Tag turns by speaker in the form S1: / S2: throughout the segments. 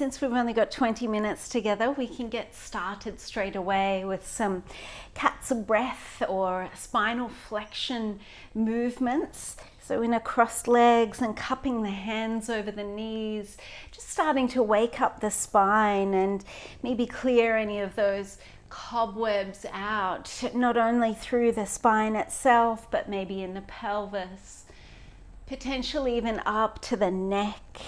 S1: Since we've only got 20 minutes together, we can get started straight away with some cat's breath or spinal flexion movements. So in a crossed legs and cupping the hands over the knees, just starting to wake up the spine and maybe clear any of those cobwebs out, not only through the spine itself, but maybe in the pelvis, potentially even up to the neck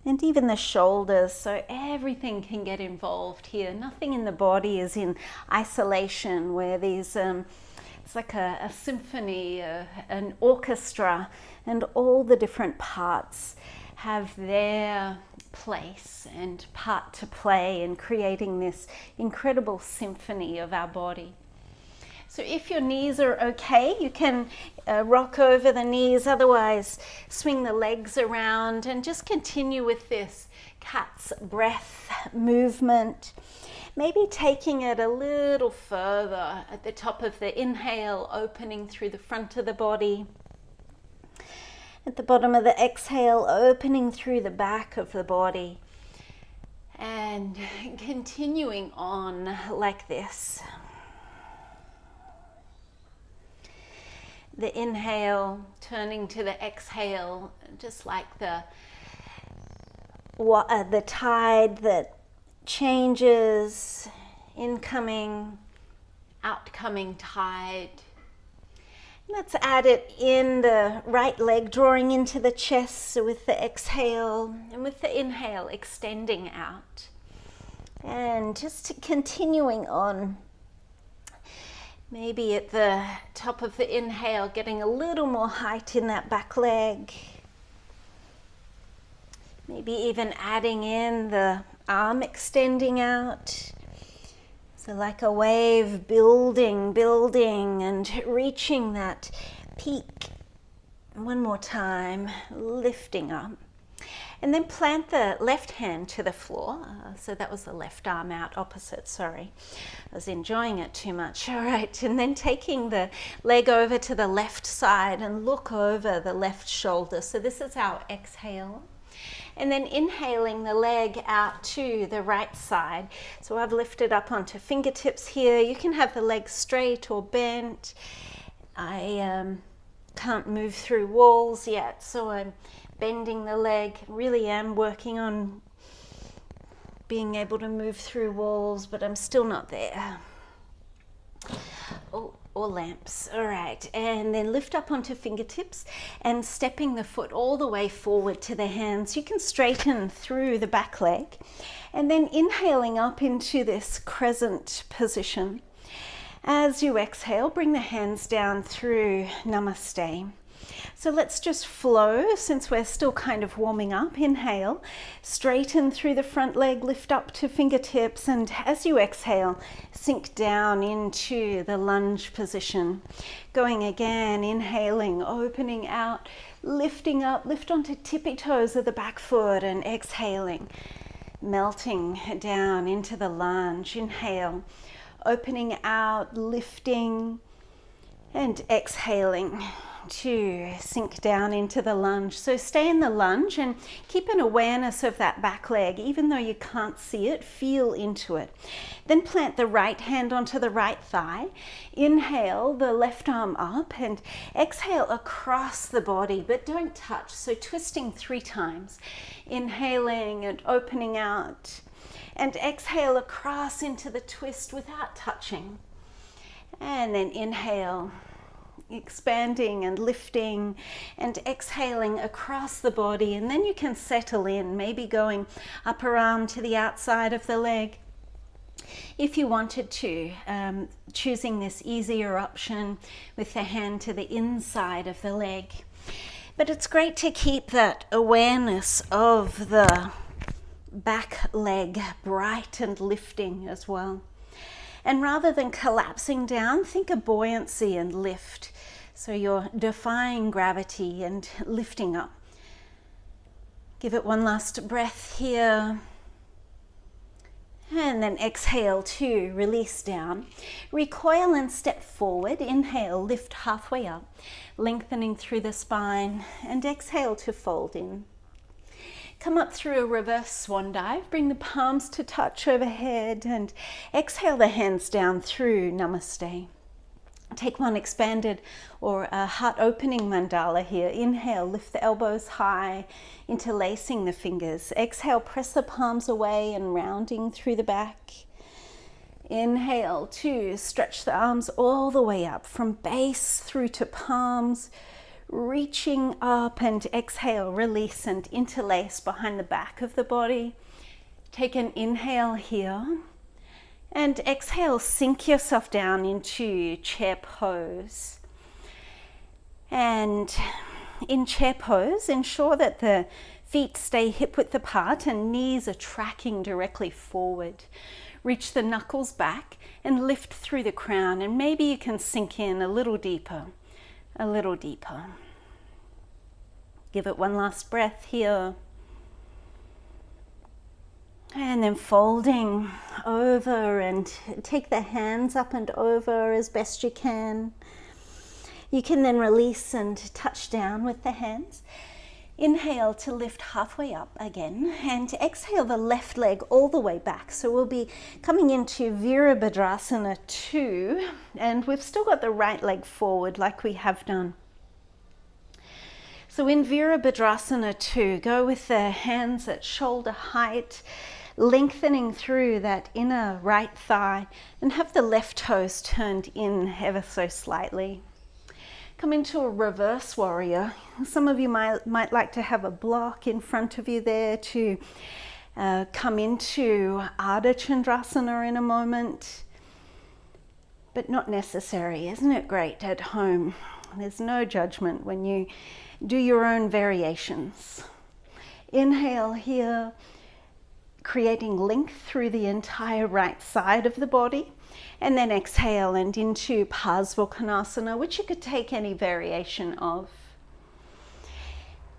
S1: and even the shoulders. So everything can get involved here. Nothing in the body is in isolation, where these it's like a symphony, an orchestra, and all the different parts have their place and part to play in creating this incredible symphony of our body. So if your knees are okay, you can rock over the knees, otherwise swing the legs around and just continue with this cat's breath movement. Maybe taking it a little further at the top of the inhale, opening through the front of the body. At the bottom of the exhale, opening through the back of the body. And continuing on like this. The inhale turning to the exhale, just like the tide that changes, incoming, outcoming tide. Let's add it in the right leg, drawing into the chest with the exhale, and with the inhale extending out. And just continuing on. Maybe at the top of the inhale, getting a little more height in that back leg. Maybe even adding in the arm extending out. So like a wave building and reaching that peak. One more time, lifting up. And then plant the left hand to the floor. So that was the left arm out, opposite, sorry. I was enjoying it too much. All right, and then taking the leg over to the left side and look over the left shoulder. So this is our exhale. And then inhaling the leg out to the right side. So I've lifted up onto fingertips here. You can have the leg straight or bent. I can't move through walls yet, so I'm bending the leg. Really am working on being able to move through walls, but I'm still not there. Or lamps. All right, and then lift up onto fingertips and stepping the foot all the way forward to the hands. You can straighten through the back leg and then inhaling up into this crescent position. As you exhale, bring the hands down through Namaste. So let's just flow, since we're still kind of warming up. Inhale, straighten through the front leg, lift up to fingertips, and as you exhale, sink down into the lunge position. Going again, inhaling, opening out, lifting up, lift onto tippy toes of the back foot, and exhaling, melting down into the lunge. Inhale, opening out, lifting, and exhaling to sink down into the lunge. So stay in the lunge and keep an awareness of that back leg. Even though you can't see it, feel into it. Then plant the right hand onto the right thigh. Inhale the left arm up and exhale across the body, but don't touch. So twisting 3 times. Inhaling and opening out. And exhale across into the twist without touching. And then inhale, expanding and lifting, and exhaling across the body. And then you can settle in, maybe going upper arm to the outside of the leg if you wanted to, choosing this easier option with the hand to the inside of the leg. But it's great to keep that awareness of the back leg bright and lifting as well. And rather than collapsing down, think of buoyancy and lift. So you're defying gravity and lifting up. Give it one last breath here. And then exhale to release down. Recoil and step forward. Inhale, lift halfway up, lengthening through the spine. And exhale to fold in. Come up through a reverse swan dive. Bring the palms to touch overhead and exhale the hands down through Namaste. Take one expanded or a heart opening mandala here. Inhale, lift the elbows high, interlacing the fingers. Exhale, press the palms away and rounding through the back. Inhale, 2, stretch the arms all the way up from base through to palms, reaching up, and exhale, release and interlace behind the back of the body. Take an inhale here. And exhale, sink yourself down into chair pose. And in chair pose, ensure that the feet stay hip width apart and knees are tracking directly forward. Reach the knuckles back and lift through the crown, and maybe you can sink in a little deeper, a little deeper. Give it one last breath here. And then folding over, and take the hands up and over as best you can. You can then release and touch down with the hands. Inhale to lift halfway up again, and exhale the left leg all the way back. So we'll be coming into Virabhadrasana 2, and we've still got the right leg forward like we have done. So in Virabhadrasana 2, go with the hands at shoulder height, lengthening through that inner right thigh, and have the left toes turned in ever so slightly. Come into a reverse warrior. Some of you might like to have a block in front of you there to come into Ardha Chandrasana in a moment, but not necessary. Isn't it great at home? There's no judgment when you do your own variations. Inhale here, creating length through the entire right side of the body, and then exhale and into Parsvakonasana, which you could take any variation of.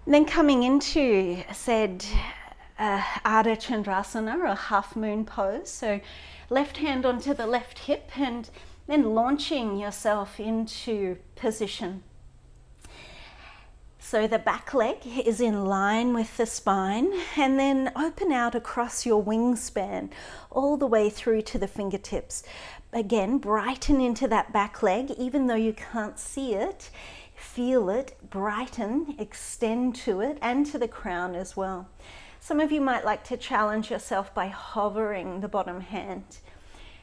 S1: And then coming into said Ardha Chandrasana, or a half moon pose, so left hand onto the left hip and then launching yourself into position. So the back leg is in line with the spine, and then open out across your wingspan all the way through to the fingertips. Again, brighten into that back leg, even though you can't see it. Feel it, brighten, extend to it and to the crown as well. Some of you might like to challenge yourself by hovering the bottom hand.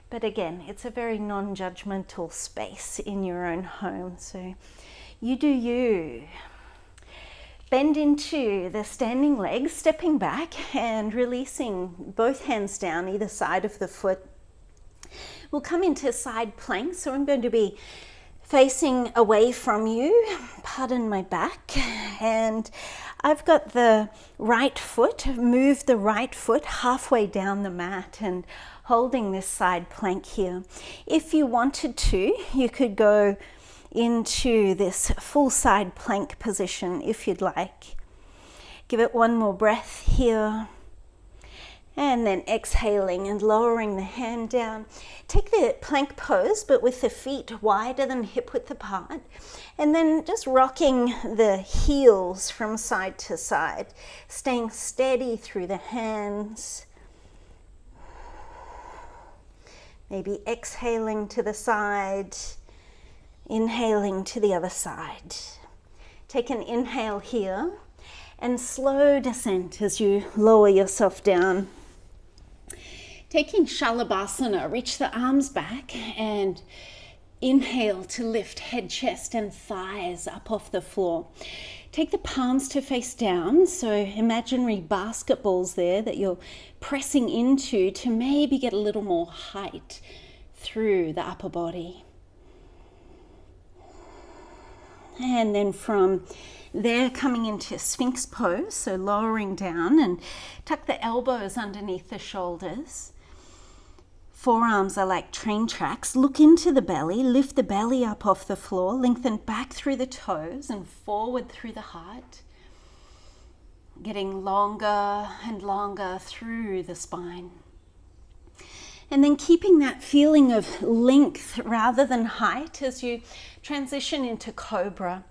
S1: But again, it's a very non-judgmental space in your own home, so you do you. Bend into the standing leg, stepping back and releasing both hands down either side of the foot. We'll come into side plank, so I'm going to be facing away from you, pardon my back, and I've got the right foot, moved the right foot halfway down the mat and holding this side plank here. If you wanted to, you could go into this full side plank position if you'd like. Give it one more breath here, and then exhaling and lowering the hand down. Take the plank pose, but with the feet wider than hip width apart, and then just rocking the heels from side to side, staying steady through the hands. Maybe exhaling to the side, inhaling to the other side. Take an inhale here and slow descent as you lower yourself down. Taking Shalabhasana, reach the arms back and inhale to lift head, chest and thighs up off the floor. Take the palms to face down, so imaginary basketballs there that you're pressing into to maybe get a little more height through the upper body. And then from there, coming into Sphinx pose, so lowering down and tuck the elbows underneath the shoulders. Forearms are like train tracks. Look into the belly, lift the belly up off the floor, lengthen back through the toes and forward through the heart. Getting longer and longer through the spine. And then keeping that feeling of length rather than height as you transition into cobra.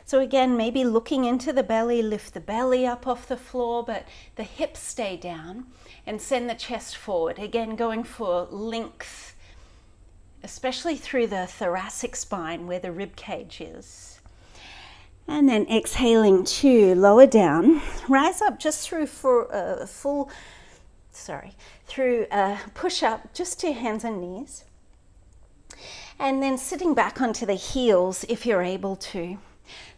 S1: So again, maybe looking into the belly, lift the belly up off the floor, but the hips stay down, and send the chest forward. Again, going for length, especially through the thoracic spine where the rib cage is. And then exhaling to lower down, rise up just through for a through a push up just to hands and knees. And then sitting back onto the heels if you're able to.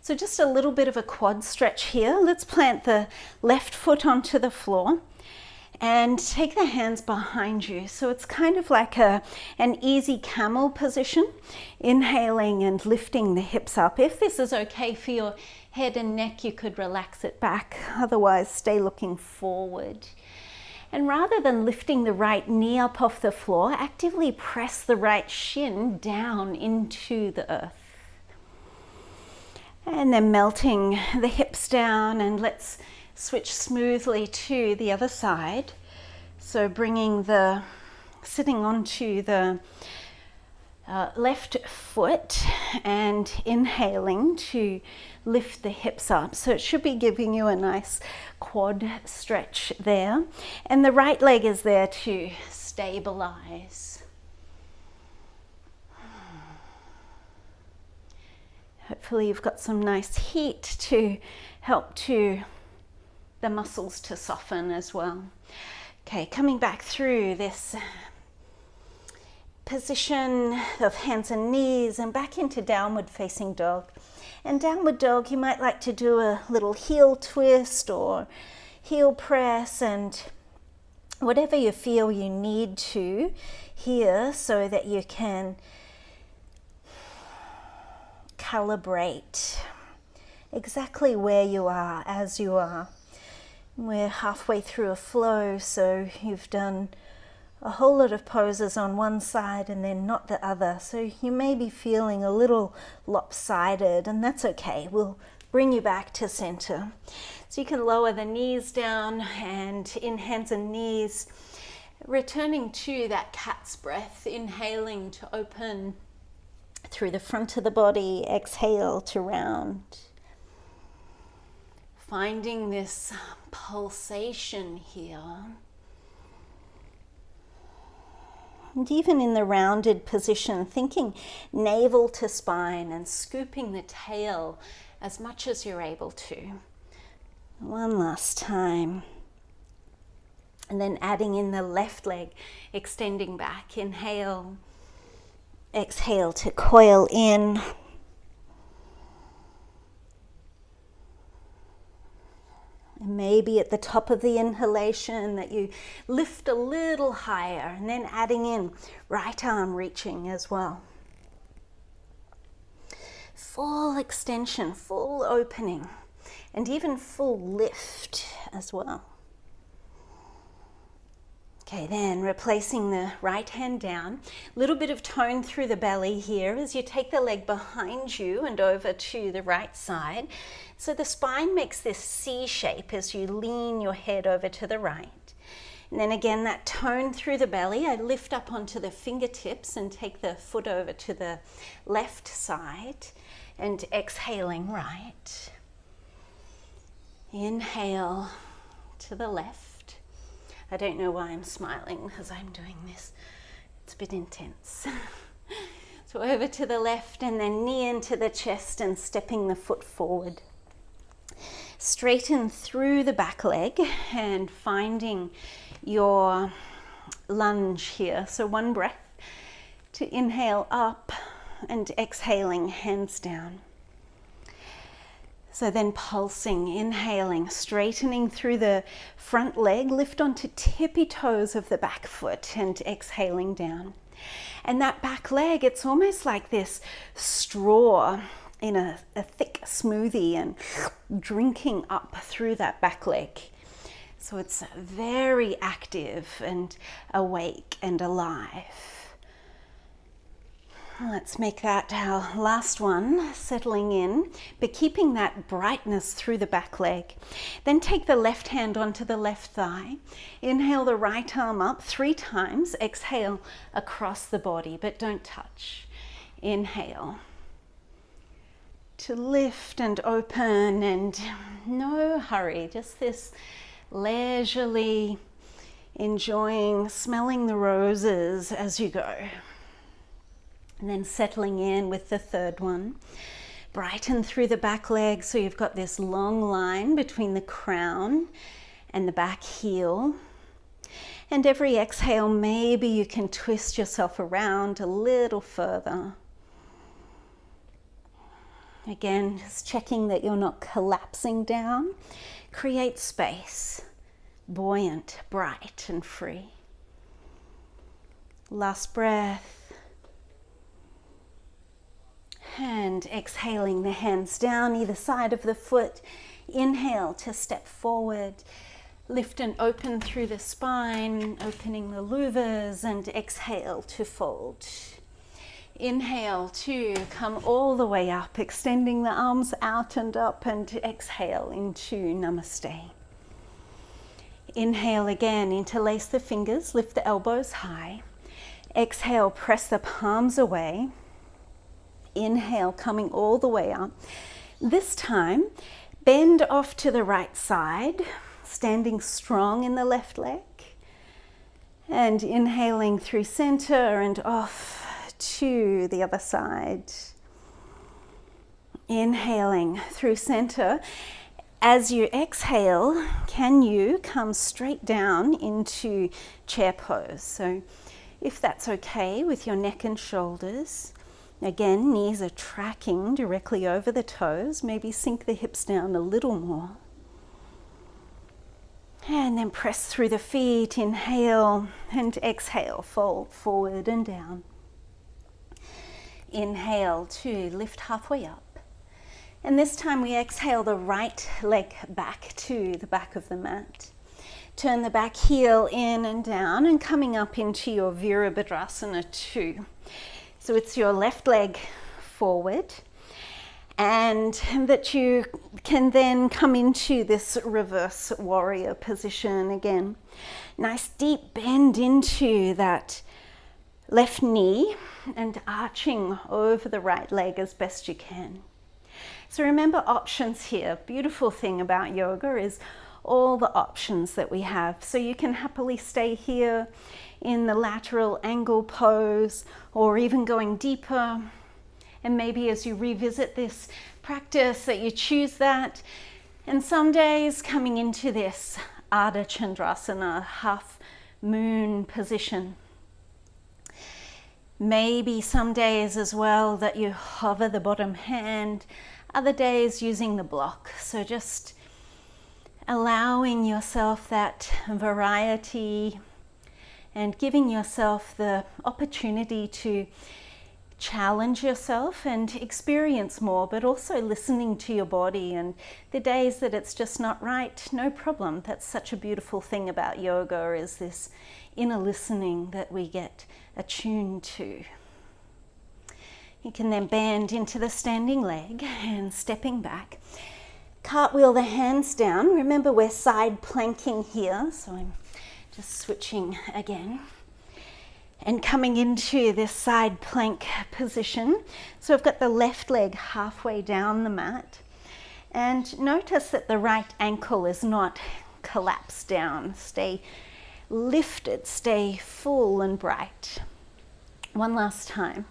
S1: So just a little bit of a quad stretch here. Let's plant the left foot onto the floor and take the hands behind you. So it's kind of like an easy camel position, inhaling and lifting the hips up. If this is okay for your head and neck, you could relax it back. Otherwise, stay looking forward. And rather than lifting the right knee up off the floor, actively press the right shin down into the earth. And then melting the hips down, and let's switch smoothly to the other side. So sitting onto the left foot and inhaling to lift the hips up. So it should be giving you a nice quad stretch there. And the right leg is there to stabilize. Hopefully you've got some nice heat to help to the muscles to soften as well. Okay, coming back through this position of hands and knees and back into downward facing dog. And downward dog, you might like to do a little heel twist or heel press, and whatever you feel you need to here so that you can calibrate exactly where you are as you are. We're halfway through a flow, so you've done a whole lot of poses on one side and then not the other. So you may be feeling a little lopsided, and that's okay. We'll bring you back to center. So you can lower the knees down, and in hands and knees, returning to that cat's breath, inhaling to open through the front of the body, exhale to round. Finding this pulsation here. And even in the rounded position, thinking navel to spine and scooping the tail as much as you're able to. One last time. And then adding in the left leg, extending back. Inhale. Exhale to coil in. And maybe at the top of the inhalation that you lift a little higher, and then adding in right arm reaching as well. Full extension, full opening, and even full lift as well. Okay, then replacing the right hand down, a little bit of tone through the belly here as you take the leg behind you and over to the right side. So the spine makes this C shape as you lean your head over to the right. And then again, that tone through the belly. I lift up onto the fingertips and take the foot over to the left side and exhaling right. Inhale to the left. I don't know why I'm smiling as I'm doing this. It's a bit intense. So over to the left, and then knee into the chest and stepping the foot forward. Straighten through the back leg and finding your lunge here. So one breath to inhale up and exhaling hands down. So then pulsing, inhaling, straightening through the front leg, lift onto tippy toes of the back foot and exhaling down. And that back leg, it's almost like this straw in a thick smoothie and drinking up through that back leg. So it's very active and awake and alive. Let's make that our last one, settling in, but keeping that brightness through the back leg. Then take the left hand onto the left thigh. Inhale the right arm up 3 times. Exhale across the body, but don't touch. Inhale to lift and open, and no hurry, just this leisurely enjoying, smelling the roses as you go. And then settling in with the third one. Brighten through the back leg so you've got this long line between the crown and the back heel. And every exhale, maybe you can twist yourself around a little further. Again, just checking that you're not collapsing down. Create space, buoyant, bright, and free. Last breath. And exhaling, the hands down either side of the foot. Inhale to step forward. Lift and open through the spine, opening the louvers, and exhale to fold. Inhale to come all the way up, extending the arms out and up, and exhale into Namaste. Inhale again, interlace the fingers, lift the elbows high. Exhale, press the palms away. Inhale, coming all the way up. This time, bend off to the right side, standing strong in the left leg. And inhaling through center and off to the other side. Inhaling through center. As you exhale, can you come straight down into chair pose? So if that's okay with your neck and shoulders, again, knees are tracking directly over the toes. Maybe sink the hips down a little more. And then press through the feet, inhale and exhale, fold forward and down. Inhale to lift halfway up. And this time we exhale the right leg back to the back of the mat. Turn the back heel in and down and coming up into your Virabhadrasana 2. So it's your left leg forward, and that you can then come into this reverse warrior position again. Nice deep bend into that left knee and arching over the right leg as best you can. So remember options here. Beautiful thing about yoga is all the options that we have. So you can happily stay here in the lateral angle pose, or even going deeper. And maybe as you revisit this practice that you choose that. And some days coming into this Ardha Chandrasana, half moon position. Maybe some days as well that you hover the bottom hand, other days using the block. So just allowing yourself that variety and giving yourself the opportunity to challenge yourself and experience more, but also listening to your body. And the days that it's just not right, no problem. That's such a beautiful thing about yoga, is this inner listening that we get attuned to. You can then bend into the standing leg and stepping back. Cartwheel the hands down. Remember, we're side planking here, so I'm just switching again. And coming into this side plank position. So I've got the left leg halfway down the mat. And notice that the right ankle is not collapsed down. Stay lifted, stay full and bright. One last time.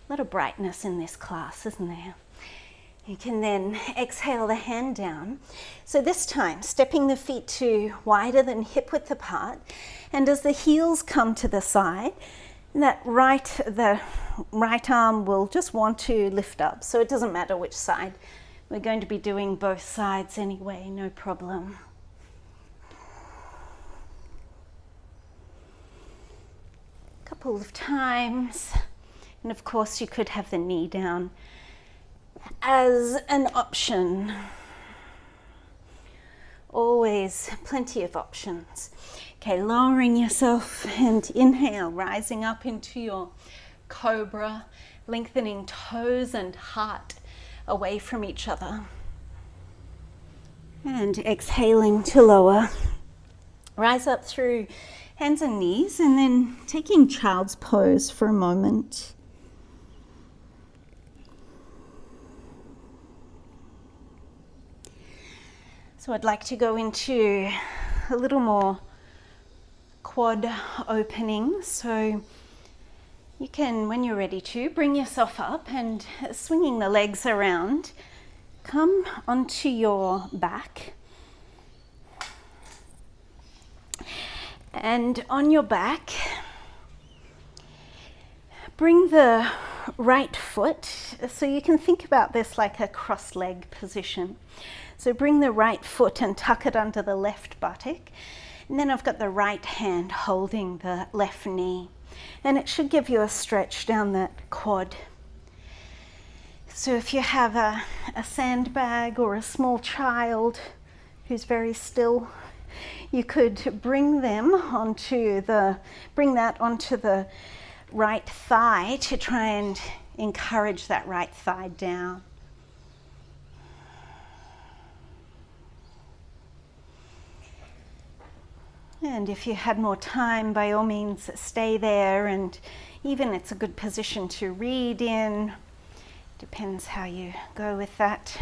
S1: A lot of brightness in this class, isn't there? You can then exhale the hand down. So this time, stepping the feet to wider than hip width apart. And as the heels come to the side, the right arm will just want to lift up. So it doesn't matter which side. We're going to be doing both sides anyway, no problem. A couple of times. And of course you could have the knee down as an option. Always plenty of options. Okay, lowering yourself and inhale, rising up into your cobra, lengthening toes and heart away from each other. And exhaling to lower. Rise up through hands and knees, and then taking child's pose for a moment. So I'd like to go into a little more quad opening. So you can, when you're ready to, bring yourself up and swinging the legs around, come onto your back. And on your back, bring the right foot, so you can think about this like a cross-leg position. So bring the right foot and tuck it under the left buttock. And then I've got the right hand holding the left knee. And it should give you a stretch down that quad. So if you have a sandbag or a small child who's very still, you could bring that onto the right thigh to try and encourage that right thigh down. And if you had more time, by all means stay there, and even it's a good position to read in. Depends how you go with that.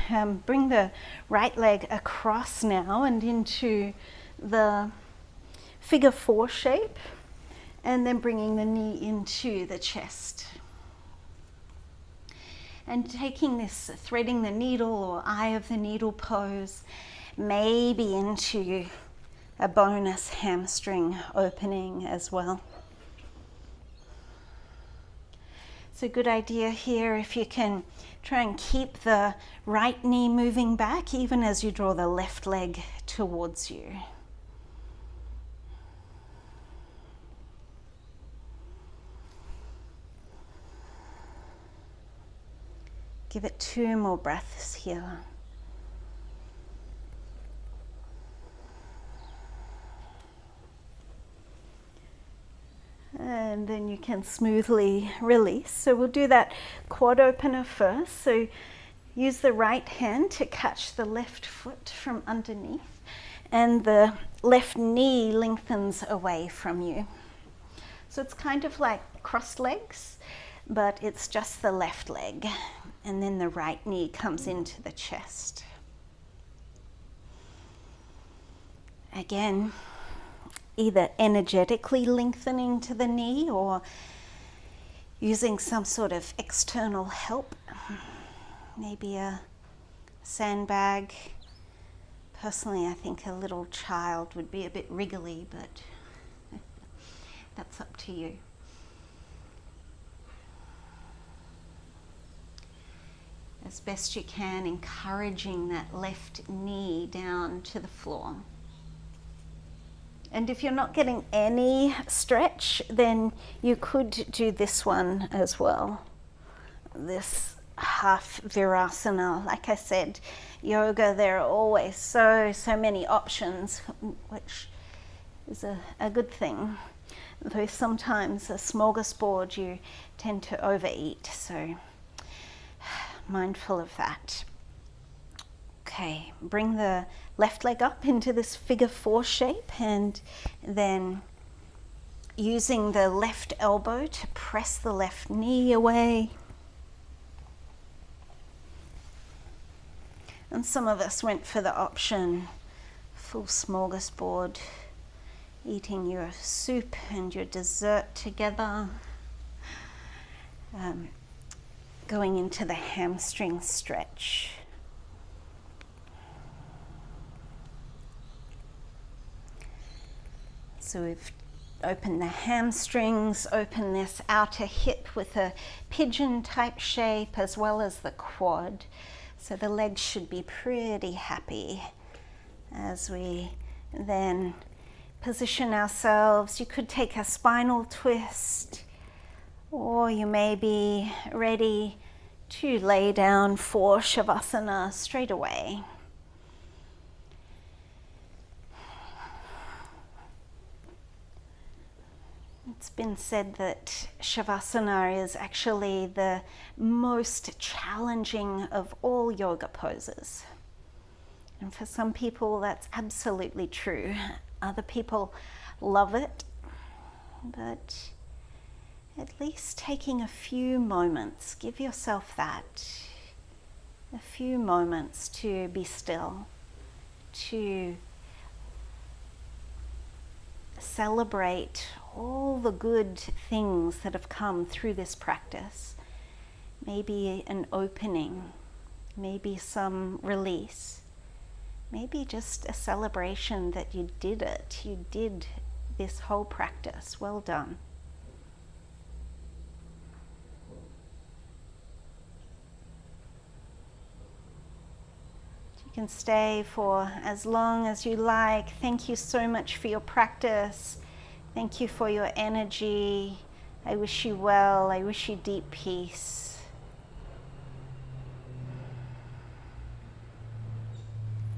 S1: Bring the right leg across now and into the figure 4 shape, and then bringing the knee into the chest. And taking this threading the needle or eye of the needle pose, maybe into a bonus hamstring opening as well. It's a good idea here if you can try and keep the right knee moving back even as you draw the left leg towards you. Give it 2 more breaths here. And then you can smoothly release. So we'll do that quad opener first. So use the right hand to catch the left foot from underneath, and the left knee lengthens away from you. So it's kind of like crossed legs, but it's just the left leg. And then the right knee comes into the chest. Again, either energetically lengthening to the knee or using some sort of external help, maybe a sandbag. Personally, I think a little child would be a bit wriggly, but that's up to you. As best you can, encouraging that left knee down to the floor. And if you're not getting any stretch, then you could do this one as well. This half Virasana. Like I said, yoga, there are always so many options, which is a good thing. Though sometimes a smorgasbord you tend to overeat, so mindful of that. Okay, bring the left leg up into this figure 4 shape, and then using the left elbow to press the left knee away. And some of us went for the option, full smorgasbord, eating your soup and your dessert together. Going into the hamstring stretch. So we've opened the hamstrings, open this outer hip with a pigeon type shape, as well as the quad. So the legs should be pretty happy as we then position ourselves. You could take a spinal twist, or you may be ready to lay down for Shavasana straight away. It's been said that Shavasana is actually the most challenging of all yoga poses. And for some people, that's absolutely true. Other people love it, but at least taking a few moments, give yourself that, a few moments to be still, to celebrate all the good things that have come through this practice. Maybe an opening, maybe some release, maybe just a celebration that you did it. You did this whole practice. Well done. You can stay for as long as you like. Thank you so much for your practice. Thank you for your energy. I wish you well. I wish you deep peace.